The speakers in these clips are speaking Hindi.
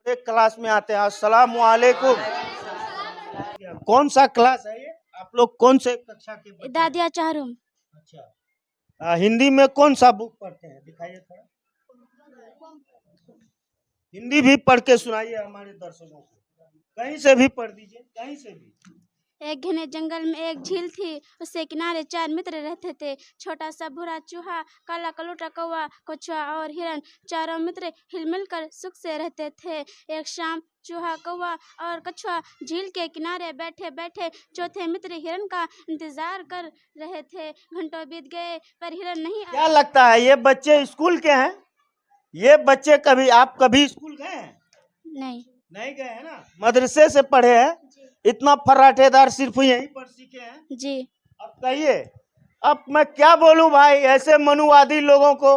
एक क्लास में आते हैं। अस्सलाम वालेकुम। कौन सा क्लास है ये? आप लोग कौन से कक्षा के बच्चे हैं? दादिया चाहरूम। अच्छा। हिंदी में कौन सा बुक पढ़ते हैं? दिखाइए थोड़ा। हिंदी भी पढ़ के सुनाइए हमारे दर्शकों को। कहीं से भी पढ़ दीजिए, कहीं से भी। एक घने जंगल में एक झील थी। उसके किनारे 4 मित्र रहते थे। छोटा सा भूरा चूहा, काला कलूटा कौवा, कछुआ और हिरन। चारों मित्र हिलमिल कर सुख से रहते थे। एक शाम चूहा, कौवा और कछुआ झील के किनारे बैठे बैठे चौथे मित्र हिरन का इंतजार कर रहे थे। घंटों बीत गए पर हिरन नहीं आया। क्या लगता है ये बच्चे स्कूल के हैं? ये बच्चे आप कभी स्कूल गए हैं? नहीं। नहीं गए हैं ना? मदरसे से पढ़े हैं? इतना फर्राटेदार सिर्फ यहीं पर सीखे हैं? जी। अब कहिए, अब मैं क्या बोलूं भाई ऐसे मनुवादी लोगों को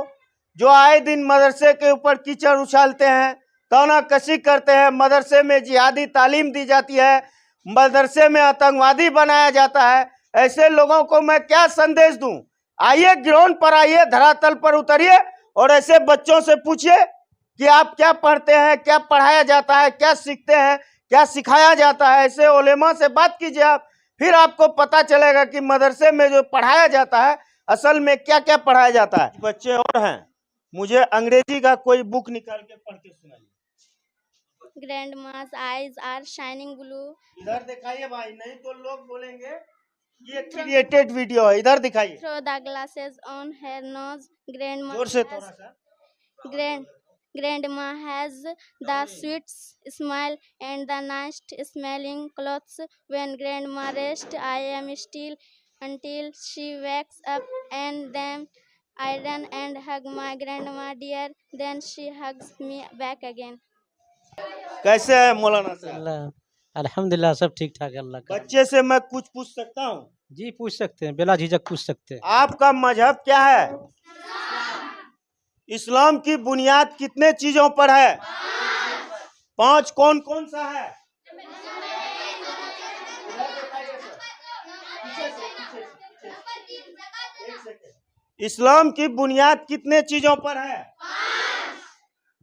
जो आए दिन मदरसे के ऊपर कीचड़ उछालते हैं, तौना कसी करते हैं। मदरसे में जिहादी तालीम दी जाती है, मदरसे में आतंकवादी बनाया जाता है। ऐसे लोगों को मैं क्या संदेश दूं? आइए ग्राउंड पर, आइए धरातल पर उतरिए और ऐसे बच्चों से पूछिए कि आप क्या पढ़ते हैं, क्या पढ़ाया जाता है, क्या सीखते हैं, क्या सिखाया जाता है। ऐसे उलेमा से बात कीजिए आप, फिर आपको पता चलेगा कि मदरसे में जो पढ़ाया जाता है असल में क्या क्या पढ़ाया जाता है। बच्चे और हैं, मुझे अंग्रेजी का कोई बुक निकाल के पढ़ के सुनाइए। Grandma's eyes are shining blue. इधर दिखाइए भाई, नहीं तो लोग बोलेंगे ये क्रिएटेड वीडियो है। इधर दिखाइए। Through the glasses on her nose, जोर से थोड़ा सा। Grandma has the sweet smile and the nice smelling clothes. When Grandma rests, I am still until she wakes up, and then I run and hug my grandma dear. Then she hugs me back again. कैसे है मौलाना साहब? अल्हम्दुलिल्लाह सब ठीक ठाक है, अल्लाह का। बच्चे से मैं कुछ पूछ सकता हूँ? जी पूछ सकते हैं, बिला झिझक पूछ सकते हैं। आपका मजहब क्या है? इस्लाम की बुनियाद कितने चीजों पर है? 5। कौन कौन सा है? इस्लाम की बुनियाद कितने चीजों पर है?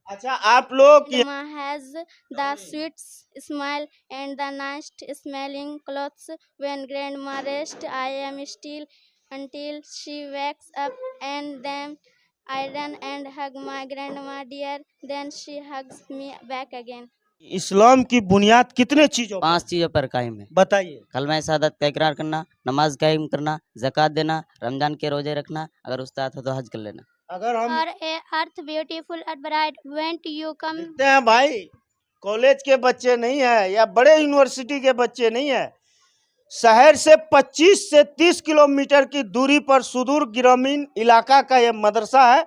अच्छा, आप लोग Grandma has the sweet smile and the nice smelling clothes. When Grandma rests, I am still until she wakes up, and then I run and hug my grandma dear. Then she hugs me back again. इस्लाम की बुनियाद कितने चीजों पर? 5 चीज़ों पर कायम है। बताइए। कलमा शहादत का इकरार करना, नमाज कायम करना, ज़कात देना, रमजान के रोजे रखना, अगर उस्ताद हो तो हज कर लेना। अगर हम Or a earth beautiful and bright, when you come. देखते हैं भाई, कॉलेज के बच्चे नहीं है या बड़े यूनिवर्सिटी के बच्चे नहीं है, शहर से 25 से 30 किलोमीटर की दूरी पर सुदूर ग्रामीण इलाका का ये मदरसा है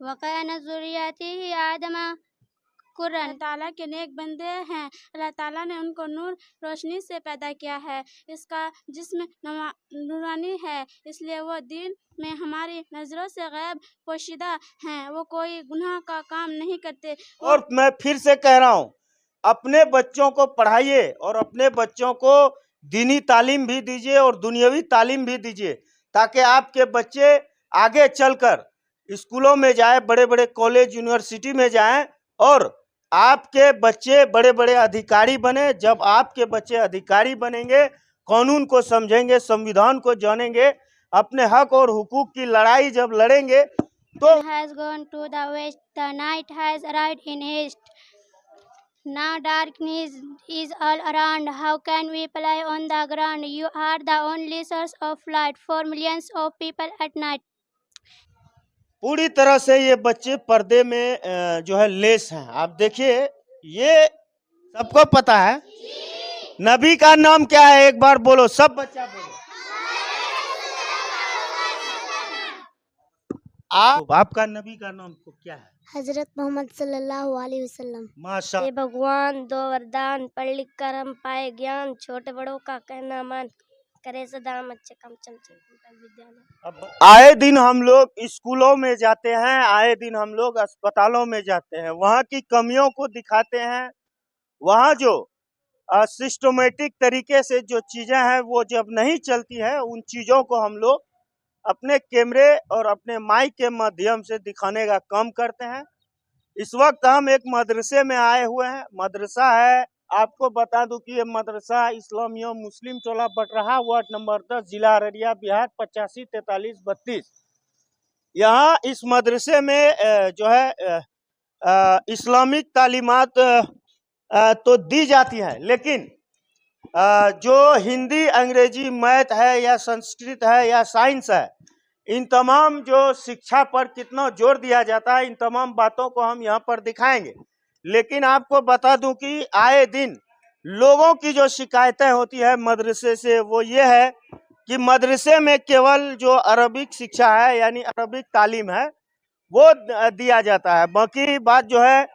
वक़ान ज़ुर्रियतिही आदमा कुर्रन। ताला के नेक बंदे हैं, अल्लाह ताला ने उनको नूर रोशनी से पैदा किया है। इसका जिस्म नूरानी है, इसलिए वो दीन में हमारी नज़रों से गैब पोशीदा हैं। वो कोई गुनाह का काम नहीं करते। और मैं फिर से कह रहा हूँ, अपने बच्चों को पढ़ाइए और अपने बच्चों को दीनी तालीम भी दीजिए और दुनियावी तालीम भी दीजिए, ताकि आपके बच्चे आगे चलकर स्कूलों में जाए, बड़े बड़े कॉलेज यूनिवर्सिटी में जाएं और आपके बच्चे बड़े बड़े अधिकारी बने। जब आपके बच्चे अधिकारी बनेंगे, कानून को समझेंगे, संविधान को जानेंगे, अपने हक और हुकूक की लड़ाई जब लड़ेंगे तो has gone to the west, the night has arrived in east. Now darkness is all around. How can we play on the ground? You are the only source of light for millions of people at night. पूरी तरह से ये बच्चे पर्दे में जो है लेस हैं। आप देखिए, ये सबको पता है। नबी का नाम क्या है? एक बार बोलो, सब बच्चा बोलो। आपका नबी का नाम क्या है? हजरत मोहम्मद सल्लल्लाहु अलैहि वसल्लम। माशा। भगवान दो वरदान, पढ़ लिख कर हम पाए ज्ञान, छोटे बड़ों का कहना मान, करे सदा हम अच्छे काम चमचे विद्यालय। अब आए दिन हम लोग स्कूलों में जाते हैं, आए दिन हम लोग अस्पतालों में जाते हैं, वहाँ की कमियों को दिखाते हैं, वहाँ जो सिस्टमेटिक तरीके से जो चीज़ें हैं वो जब नहीं चलती है, उन चीज़ों को हम लोग अपने कैमरे और अपने माइक के माध्यम से दिखाने का काम करते हैं। इस वक्त हम एक मदरसे में आए हुए हैं। मदरसा है, आपको बता दूं कि ये मदरसा इस्लामिया मुस्लिम टोला बटरहा वार्ड नंबर 10 जिला अररिया बिहार 854332। यहाँ इस मदरसे में जो है इस्लामिक तालीमात तो दी जाती है, लेकिन जो हिंदी, अंग्रेजी, मैथ है या संस्कृत है या साइंस है, इन तमाम जो शिक्षा पर कितना जोर दिया जाता है, इन तमाम बातों को हम यहाँ पर दिखाएंगे। लेकिन आपको बता दूं कि आए दिन लोगों की जो शिकायतें होती है मदरसे से, वो ये है कि मदरसे में केवल जो अरबिक शिक्षा है यानी अरबिक तालीम है वो दिया जाता है, बाकी बात जो है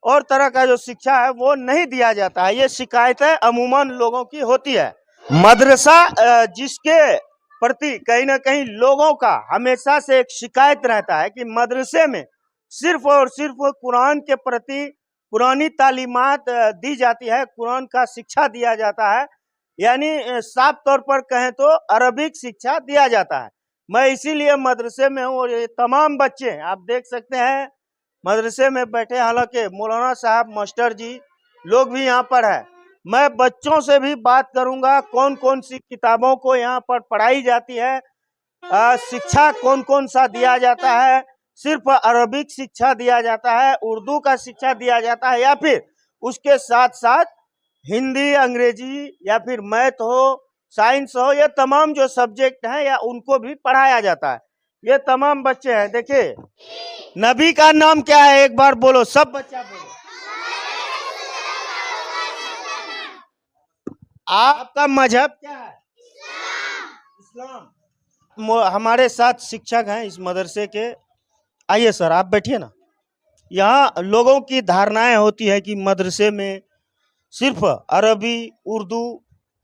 और तरह का जो शिक्षा है वो नहीं दिया जाता है। ये शिकायतें अमूमन लोगों की होती है। मदरसा जिसके प्रति कहीं ना कहीं लोगों का हमेशा से एक शिकायत रहता है कि मदरसे में सिर्फ और सिर्फ कुरान के प्रति पुरानी तालीमात दी जाती है, कुरान का शिक्षा दिया जाता है, यानी साफ तौर पर कहें तो अरबिक शिक्षा दिया जाता है। मैं इसीलिए मदरसे में हूँ और ये तमाम बच्चे आप देख सकते हैं मदरसे में बैठे, हालांकि मौलाना साहब, मास्टर जी लोग भी यहाँ पर है। मैं बच्चों से भी बात करूंगा कौन कौन सी किताबों को यहाँ पर पढ़ाई जाती है, शिक्षा कौन कौन सा दिया जाता है, सिर्फ अरबिक शिक्षा दिया जाता है, उर्दू का शिक्षा दिया जाता है, या फिर उसके साथ साथ हिंदी, अंग्रेजी या फिर मैथ हो, साइंस हो, ये तमाम जो सब्जेक्ट हैं या उनको भी पढ़ाया जाता है। ये तमाम बच्चे हैं। देखिए, नबी का नाम क्या है एक बार बोलो, सब बच्चा बोलो। आपका मजहब क्या है? इस्लाम। हमारे साथ शिक्षक हैं इस मदरसे के। आइए सर, आप बैठिए ना। यहाँ लोगों की धारणाएं होती है कि मदरसे में सिर्फ अरबी, उर्दू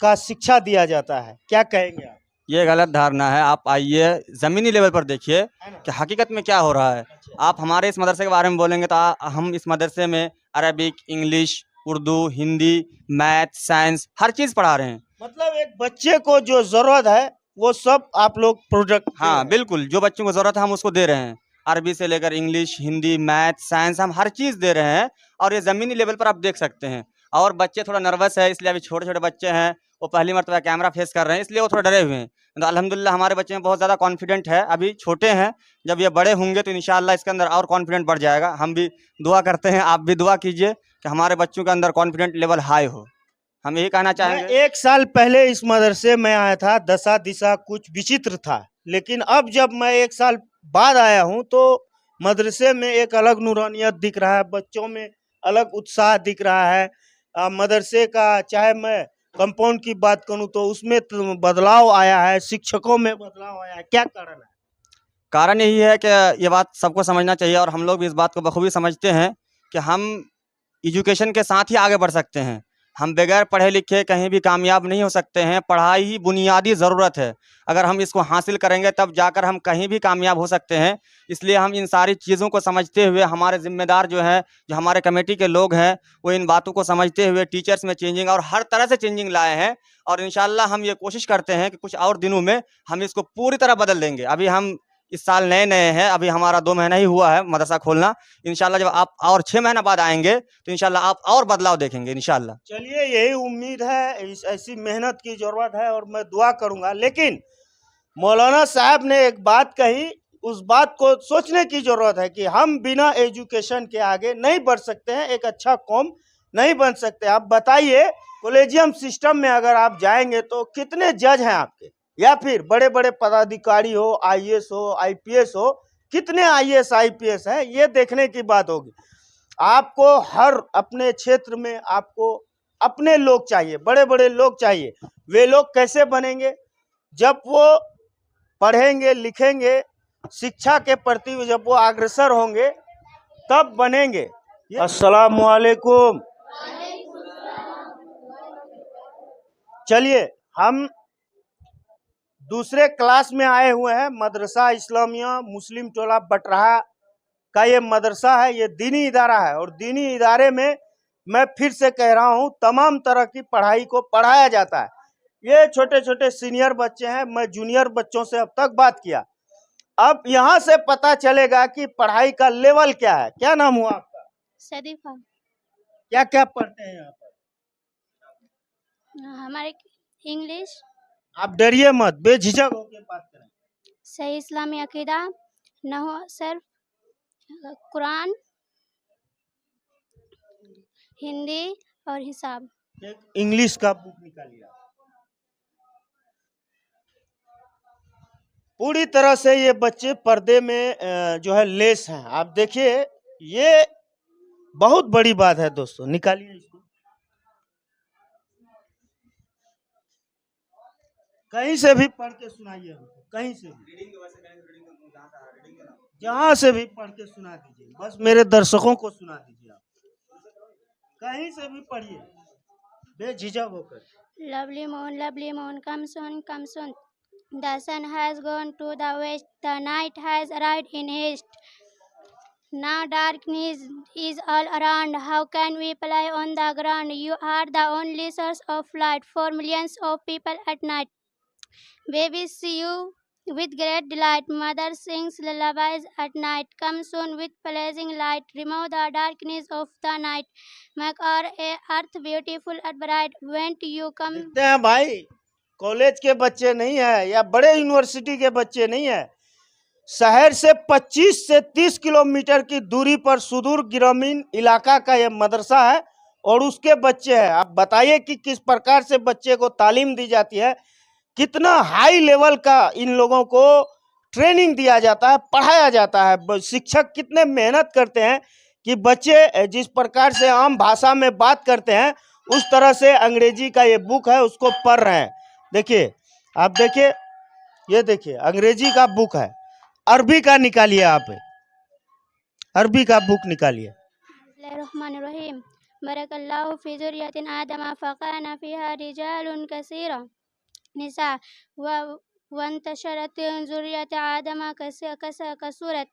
का शिक्षा दिया जाता है, क्या कहेंगे आप? ये गलत धारणा है। आप आइए ज़मीनी लेवल पर देखिए कि हकीकत में क्या हो रहा है। आप हमारे इस मदरसे के बारे में बोलेंगे तो हम इस मदरसे में Arabic, English, Urdu, Hindi, math, science हर चीज़ पढ़ा रहे हैं। मतलब एक बच्चे को जो जरूरत है वो सब आप लोग प्रोडक्ट। हाँ बिल्कुल, जो बच्चों को ज़रूरत है हम उसको दे रहे हैं। अरबी से लेकर इंग्लिश, हिंदी, मैथ, साइंस हम हर चीज़ दे रहे हैं। और ये ज़मीनी लेवल पर आप देख सकते हैं। और बच्चे थोड़ा नर्वस है, इसलिए अभी छोटे छोटे बच्चे हैं, वो पहली मरतबा कैमरा फेस कर रहे हैं, इसलिए वो थोड़ा डरे हुए हैं। तो अल्हम्दुलिल्लाह हमारे बच्चे में बहुत ज़्यादा कॉन्फिडेंट है। अभी छोटे हैं, जब ये बड़े होंगे तो इंशाअल्लाह इसके अंदर और कॉन्फिडेंट बढ़ जाएगा। हम भी दुआ करते हैं, आप भी दुआ कीजिए कि हमारे बच्चों के अंदर कॉन्फिडेंट लेवल हाई हो। हम यही कहना मैं चाहेंगे। 1 साल पहले इस मदरसे में आया था, दशा दिशा कुछ विचित्र था, लेकिन अब जब मैं 1 साल बाद आया हूं तो मदरसे में एक अलग नूरानियत दिख रहा है, बच्चों में अलग उत्साह दिख रहा है। मदरसे का चाहे मैं कंपाउंड की बात करूं तो उसमें तो बदलाव आया है, शिक्षकों में बदलाव आया है, क्या कारण है? कारण यही है कि ये बात सबको समझना चाहिए और हम लोग भी इस बात को बखूबी समझते हैं कि हम एजुकेशन के साथ ही आगे बढ़ सकते हैं। हम बगैर पढ़े लिखे कहीं भी कामयाब नहीं हो सकते हैं। पढ़ाई ही बुनियादी ज़रूरत है। अगर हम इसको हासिल करेंगे तब जाकर हम कहीं भी कामयाब हो सकते हैं। इसलिए हम इन सारी चीज़ों को समझते हुए, हमारे ज़िम्मेदार जो हैं, जो हमारे कमेटी के लोग हैं, वो इन बातों को समझते हुए टीचर्स में चेंजिंग और हर तरह से चेंजिंग लाए हैं। और इंशाल्लाह हम ये कोशिश करते हैं कि कुछ और दिनों में हम इसको पूरी तरह बदल देंगे। अभी हम इस साल नए नए हैं, अभी हमारा 2 महीना ही हुआ है मदरसा खोलना। इंशाल्लाह जब आप और 6 महीना बाद आएंगे तो इंशाल्लाह आप और बदलाव देखेंगे इंशाल्लाह। चलिए, यही उम्मीद है, ऐसी मेहनत की जरूरत है और मैं दुआ करूंगा। लेकिन मौलाना साहब ने एक बात कही, उस बात को सोचने की जरूरत है कि हम बिना एजुकेशन के आगे नहीं बढ़ सकते हैं, एक अच्छा कौम नहीं बन सकते। आप बताइए, कॉलेजियम सिस्टम में अगर आप जाएंगे तो कितने जज हैं आपके, या फिर बड़े बड़े पदाधिकारी हो, आईएएस हो, आईपीएस हो, कितने आईएएस आईपीएस हैं, ये देखने की बात होगी। आपको हर अपने क्षेत्र में आपको अपने लोग चाहिए, बड़े बड़े लोग चाहिए। वे लोग कैसे बनेंगे? जब वो पढ़ेंगे, लिखेंगे, शिक्षा के प्रति जब वो अग्रसर होंगे तब बनेंगे। अस्सलाम वालेकुम। चलिए, हम दूसरे क्लास में आए हुए हैं। मदरसा इस्लामिया मुस्लिम टोला बटरहा का ये मदरसा है, ये दीनी इदारा है और दीनी इदारे में मैं फिर से कह रहा हूँ, तमाम तरह की पढ़ाई को पढ़ाया जाता है। ये छोटे छोटे सीनियर बच्चे हैं, मैं जूनियर बच्चों से अब तक बात किया। अब यहाँ से पता चलेगा कि पढ़ाई का लेवल क्या है। क्या नाम हुआ आपका? सदीफा। क्या क्या पढ़ते हैं यहाँ पर? हमारे इंग्लिश, आप डरिए मत, बेझिझक होकर बात करें। सही इस्लामी अकीदा, नहू सर्फ, कुरान, हिंदी और हिसाब। एक इंग्लिश का बुक निकालिए। पूरी तरह से ये बच्चे पर्दे में जो है लेस हैं। आप देखिए, ये बहुत बड़ी बात है दोस्तों। निकालिए इसको। कहीं से भी पढ़ के सुनाइए हमको, कहीं से भी, जहां से भी पढ़ के सुना दीजिए। बस मेरे दर्शकों को सुना दीजिए। आप कहीं से भी पढ़िए बेझिझक होकर। Lovely moon, come soon. The sun has gone to the west, the night has arrived in haste. Now darkness is all around, how can we play on the ground? You are the only source of light for millions of people at night. Babies see you with great delight, mother sings lullabies at night. Come soon with blazing light, remove the darkness of the night, make our earth beautiful and bright. When you come, देखते हैं भाई, कॉलेज के बच्चे नहीं है या बड़े यूनिवर्सिटी के बच्चे नहीं है, शहर से 25 से 30 किलोमीटर की दूरी पर सुदूर ग्रामीण इलाका का यह मदरसा है और उसके बच्चे हैं। आप बताइए कि किस प्रकार से बच्चे को तालीम दी जाती है, कितना हाई लेवल का इन लोगों को ट्रेनिंग दिया जाता है, पढ़ाया जाता है। शिक्षक कितने मेहनत करते हैं कि बच्चे जिस प्रकार से आम भाषा में बात करते हैं उस तरह से अंग्रेजी का ये बुक है उसको पढ़ रहे हैं। देखिए, आप देखिए, ये देखिए अंग्रेजी का बुक है। अरबी का निकालिए, आप अरबी का बुक निकालिए। बिस्मिल्लाहिर्रहमानिर्रहीम। बरकल्लाहु फी ज़ुर्रियतिन आदम फ़काना फ़ीहा रिजालुन कसीरा निसा वंतशरत ज़ुर्रियत आदम कसूरत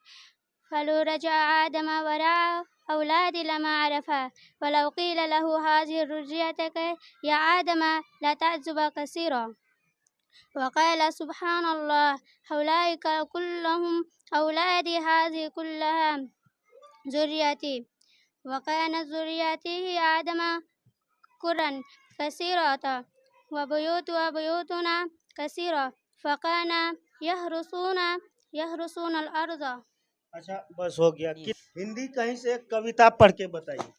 फलु रजा आदम वरा औलाद लमा अरफा वलौ क़ील लहु हाज़िहि ज़ुर्रियतक या आदम ला तअज़्ज़ुब कसीरा वक़ाल सुब्हानल्लाह हौलाइका कुल्लहुम औलादी हाज़िहि कुल्लहा ज़ुर्रियती वकान ज़ुर्रियतिहि आदम कुरन कसीरता वबयूतुना कसीरा फ़काना यहरुसून अल-अर्ज़। अच्छा, बस हो गया। हिंदी कहीं से एक कविता पढ़ के बताइए।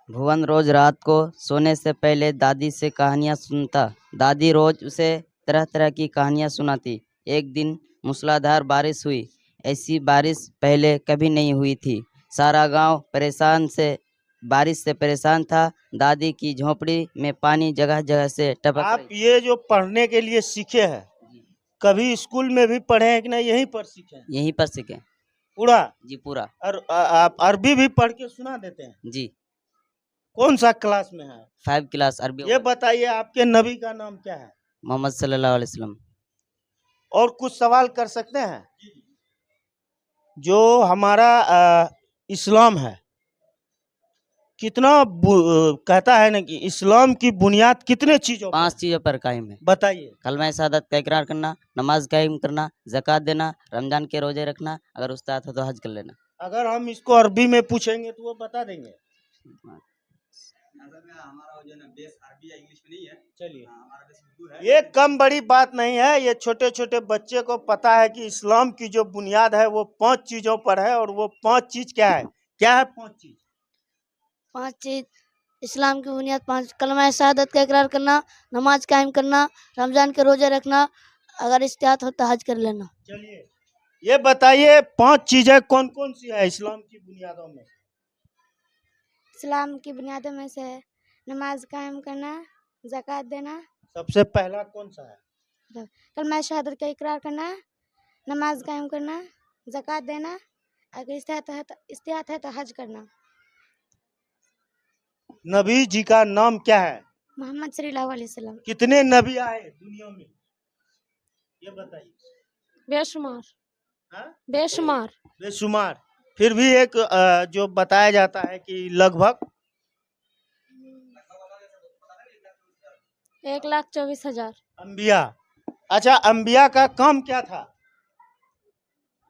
भुवन रोज रात को सोने से पहले दादी से कहानियाँ सुनता। दादी रोज उसे तरह तरह की कहानियाँ सुनाती। एक दिन मूसलाधार बारिश हुई। ऐसी बारिश पहले कभी नहीं हुई थी। सारा गांव बारिश से परेशान था। दादी की झोपड़ी में पानी जगह जगह से टपक आप रही। ये जो पढ़ने के लिए सीखे हैं, कभी स्कूल में भी पढ़े हैं कि नहीं? यहीं पर सीखे हैं? यहीं पर सीखे पूरा? जी, पूरा। और आप अरबी भी पढ़ के सुना देते हैं? जी। कौन सा क्लास में है? 5 क्लास अरबी। ये बताइए, आपके नबी का नाम क्या है? मोहम्मद सल्लल्लाहु अलैहि वसल्लम। और कुछ सवाल कर सकते हैं? जो हमारा इस्लाम है, कितना कहता है ना कि इस्लाम की बुनियाद कितने चीजों 5 चीज़ों पर कायम है। बताइए। कलमा शहादत का इकरार करना, नमाज कायम करना, ज़कात देना, रमजान के रोजे रखना, अगर उस्ताद हो तो हज कर लेना। अगर हम इसको अरबी में पूछेंगे तो वो बता देंगे? चलिए, ये कम बड़ी बात नहीं है। ये छोटे छोटे बच्चे को पता है कि इस्लाम की जो बुनियाद है वो 5 चीजों पर है। और वो 5 चीज क्या है? क्या है 5 चीज? 5 चीज इस्लाम की बुनियाद 5: कलमा शहादत का इकरार करना, नमाज कायम करना, रमजान के रोजे रखना, अगर इस्तियात हो तो हज कर लेना। चलिए, ये बताइए 5 चीजें कौन कौन सी है इस्लाम की बुनियादों में? इस्लाम की बुनियादों में से नमाज कायम करना, ज़कात देना। सबसे पहला कौन सा है? कलमा शहादत का इकरार करना, नमाज कायम करना, ज़कात देना, अगर इस्तियात है तो हज करना। नबी जी का नाम क्या है? मोहम्मद सल्लल्लाहु अलैहि वसल्लम। कितने नबी आए दुनिया में, ये बताइए। बेशुमार। हाँ? बेशुमार। बेशुमार। फिर भी एक जो बताया जाता है कि लगभग 1,24,000। अंबिया। अच्छा, अंबिया का काम क्या था?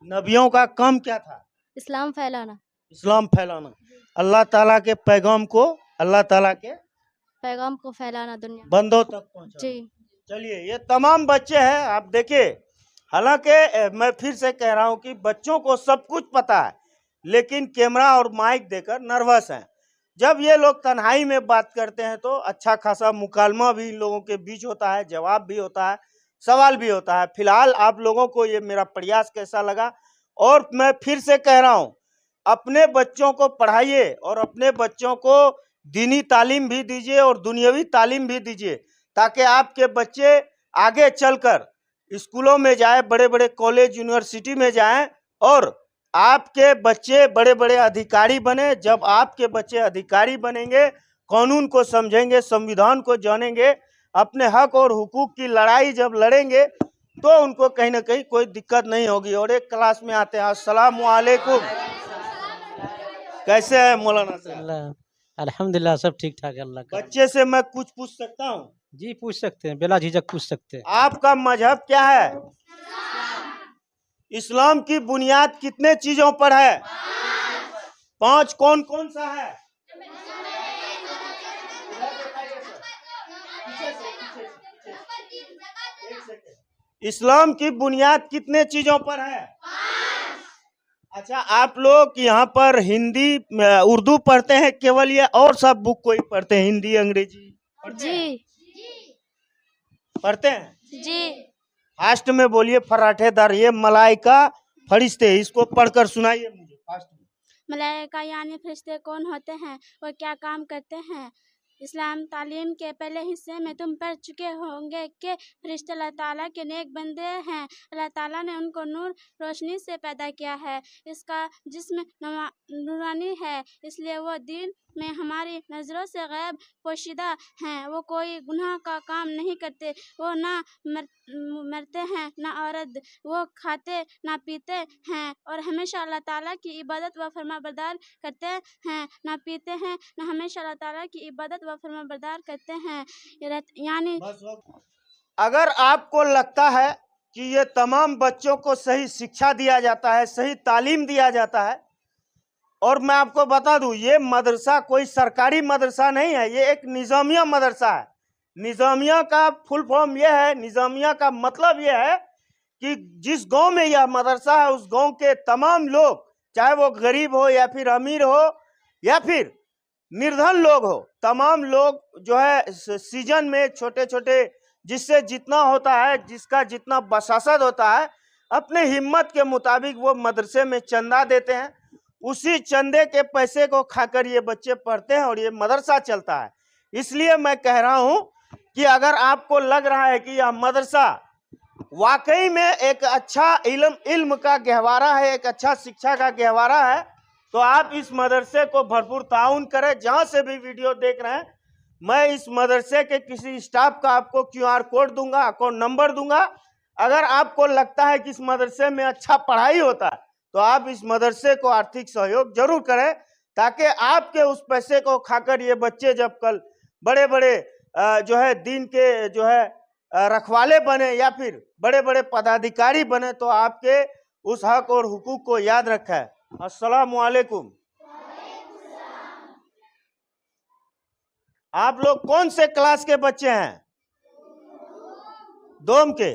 नबियों का काम क्या था? इस्लाम फैलाना, इस्लाम फैलाना, अल्लाह ताला के पैगाम को, अल्लाह ताला के पैगाम को फैलाना दुनिया में। बंदों तक पहुंचाना। जी। चलिए, ये तमाम बच्चे हैं, आप देखिए। हालांकि मैं फिर से कह रहा हूं कि बच्चों को सब कुछ पता है, लेकिन कैमरा और माइक देकर नर्वस हैं। जब ये लोग तन्हाई में बात करते हैं तो अच्छा खासा मुकालमा भी इन लोगों के बीच होता है, जवाब भी होता है, सवाल भी होता है। फिलहाल आप लोगों को ये मेरा प्रयास कैसा लगा? और मैं फिर से कह रहा हूं, अपने बच्चों को पढ़ाइए और अपने बच्चों को दीनी तालीम भी दीजिए और दुनियावी तालीम भी दीजिए, ताकि आपके बच्चे आगे चलकर स्कूलों में जाए, बड़े बड़े कॉलेज यूनिवर्सिटी में जाएं और आपके बच्चे बड़े बड़े अधिकारी बने। जब आपके बच्चे अधिकारी बनेंगे, कानून को समझेंगे, संविधान को जानेंगे, अपने हक और हुकूक की लड़ाई जब लड़ेंगे तो उनको कहीं ना कहीं कोई दिक्कत नहीं होगी। और एक क्लास में आते हैं। अस्सलाम वालेकुम। कैसे है मौलाना साहब? अल्हम्दुलिल्लाह सब ठीक ठाक है अल्लाह का। बच्चे से मैं कुछ पूछ सकता हूँ? जी पूछ सकते हैं, बेला झिझक पूछ सकते हैं। आपका मजहब क्या है? इस्लाम की बुनियाद कितने चीजों पर है? 5 कौन कौन सा है? इस्लाम की बुनियाद कितने चीजों पर है? अच्छा, आप लोग यहाँ पर हिंदी उर्दू पढ़ते हैं केवल, या और सब बुक कोई पढ़ते हैं? हिंदी अंग्रेजी पढ़ते हैं? पढ़ते हैं? जी। फास्ट में बोलिए, फराठेदार। ये मलाइका फरिश्ते, इसको पढ़कर सुनाइए मुझे फास्ट में। मलाइका यानी फरिश्ते कौन होते हैं और क्या काम करते हैं? इस्लाम तालीम के पहले हिस्से में तुम पढ़ चुके होंगे कि फरिश्ते अल्लाह ताला के नेक बंदे हैं। अल्लाह ताला ने उनको नूर रोशनी से पैदा किया है। इसका जिस्म नूरानी है, इसलिए वो दिन में हमारी नज़रों से गैब पोशीदा हैं। वो कोई गुनाह का काम नहीं करते, वो ना मरते हैं ना औरत, वो खाते ना पीते हैं और हमेशा अल्लाह ताला की इबादत व फरमाबरदार करते हैं, ना पीते हैं ना हमेशा अल्लाह ताला की इबादत व फरमाबरदार करते हैं। यानी अगर आपको लगता है कि ये तमाम बच्चों को सही शिक्षा दिया जाता है, सही तालीम दिया जाता है, और मैं आपको बता दूं, ये मदरसा कोई सरकारी मदरसा नहीं है, ये एक निजामिया मदरसा है। निजामिया का फुल फॉर्म ये है, निजामिया का मतलब ये है कि जिस गांव में यह मदरसा है उस गांव के तमाम लोग, चाहे वो गरीब हो या फिर अमीर हो या फिर निर्धन लोग हो, तमाम लोग जो है सीजन में छोटे छोटे जिससे जितना होता है, जिसका जितना बसासत होता है, अपने हिम्मत के मुताबिक वो मदरसे में चंदा देते हैं। उसी चंदे के पैसे को खाकर ये बच्चे पढ़ते हैं और ये मदरसा चलता है। इसलिए मैं कह रहा हूं कि अगर आपको लग रहा है कि यह मदरसा वाकई में एक अच्छा इल्म का गहवारा है, एक अच्छा शिक्षा का गहवारा है, तो आप इस मदरसे को भरपूर ताउन करें। जहां से भी वीडियो देख रहे हैं, मैं इस मदरसे के किसी स्टाफ का आपको QR कोड दूंगा, अकाउंट नंबर दूंगा। अगर आपको लगता है कि इस मदरसे में अच्छा पढ़ाई होता है तो आप इस मदरसे को आर्थिक सहयोग जरूर करें, ताकि आपके उस पैसे को खाकर ये बच्चे जब कल बड़े बड़े जो है दीन के जो है रखवाले बने या फिर बड़े बड़े पदाधिकारी बने, तो आपके उस हक और हुकूक को याद रखा है। अस्सलाम वालेकुम। आप लोग कौन से क्लास के बच्चे हैं? दोम के।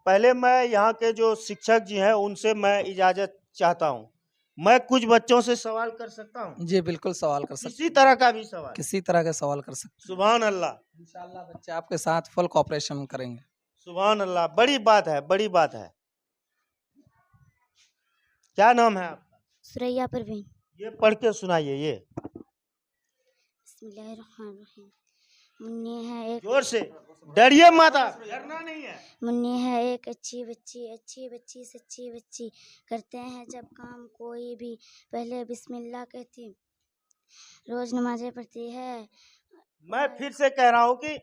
पहले मैं यहाँ के जो शिक्षक जी हैं उनसे मैं इजाजत चाहता हूँ। मैं कुछ बच्चों से सवाल कर सकता हूँ? जी बिल्कुल सवाल कर सकते किसी तरह का भी सवाल? किसी तरह का सवाल कर सकते सुभान अल्लाह। इंशाल्लाह बच्चे आपके साथ फुल कोऑपरेशन करेंगे। सुभान अल्लाह, बड़ी बात है, बड़ी बात है। क्या नाम है आपका? सुरैया परवीन। ये पढ़ के सुनाइए। ये बिस्मिल्लाहिर्रहमानिर्रहीम। मुन्नी है एक जोर से, डरिए मत, आप डरना नहीं है। मुन्नी है एक अच्छी बच्ची सच्ची बच्ची, करते हैं जब काम कोई भी पहले बिस्मिल्लाह कहती, रोज नमाजें पढ़ती है। मैं फिर से कह रहा हूँ कि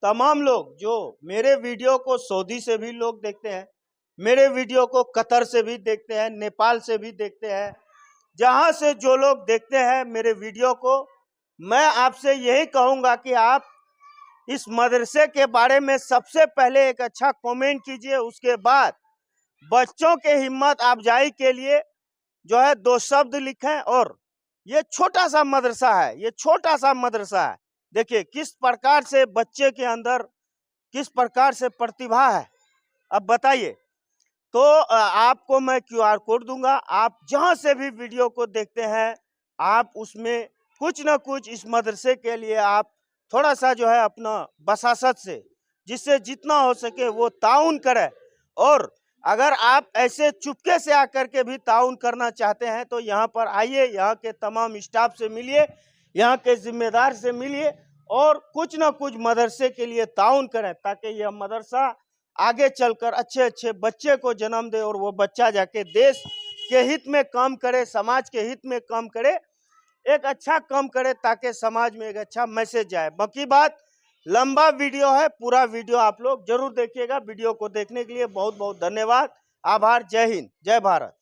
तमाम लोग जो मेरे वीडियो को सऊदी से भी लोग देखते हैं, मेरे वीडियो को कतर से भी देखते हैं, नेपाल से भी देखते हैं, जहां से जो लोग देखते हैं मेरे वीडियो को, मैं आपसे यही कहूंगा कि आप इस मदरसे के बारे में सबसे पहले एक अच्छा कमेंट कीजिए। उसके बाद बच्चों के हिम्मत अफजाई के लिए जो है 2 शब्द लिखें। और ये छोटा सा मदरसा है, ये छोटा सा मदरसा है, देखिए किस प्रकार से बच्चे के अंदर किस प्रकार से प्रतिभा है। अब बताइए, तो आपको मैं QR कोड दूंगा, आप जहां से भी वीडियो को देखते हैं आप उसमें कुछ ना कुछ इस मदरसे के लिए आप थोड़ा सा जो है अपना बसासत से, जिससे जितना हो सके वो ताउन करें। और अगर आप ऐसे चुपके से आकर के भी ताउन करना चाहते हैं तो यहाँ पर आइए, यहाँ के तमाम स्टाफ से मिलिए, यहाँ के जिम्मेदार से मिलिए और कुछ ना कुछ मदरसे के लिए ताउन करें, ताकि यह मदरसा आगे चलकर अच्छे अच्छे बच्चे को जन्म दे और वो बच्चा जाके देश के हित में काम करे, समाज के हित में काम करे, एक अच्छा काम करे, ताकि समाज में एक अच्छा मैसेज जाए। बाकी बात लंबा वीडियो है, पूरा वीडियो आप लोग जरूर देखिएगा। वीडियो को देखने के लिए बहुत बहुत धन्यवाद, आभार। जय हिंद, जय भारत।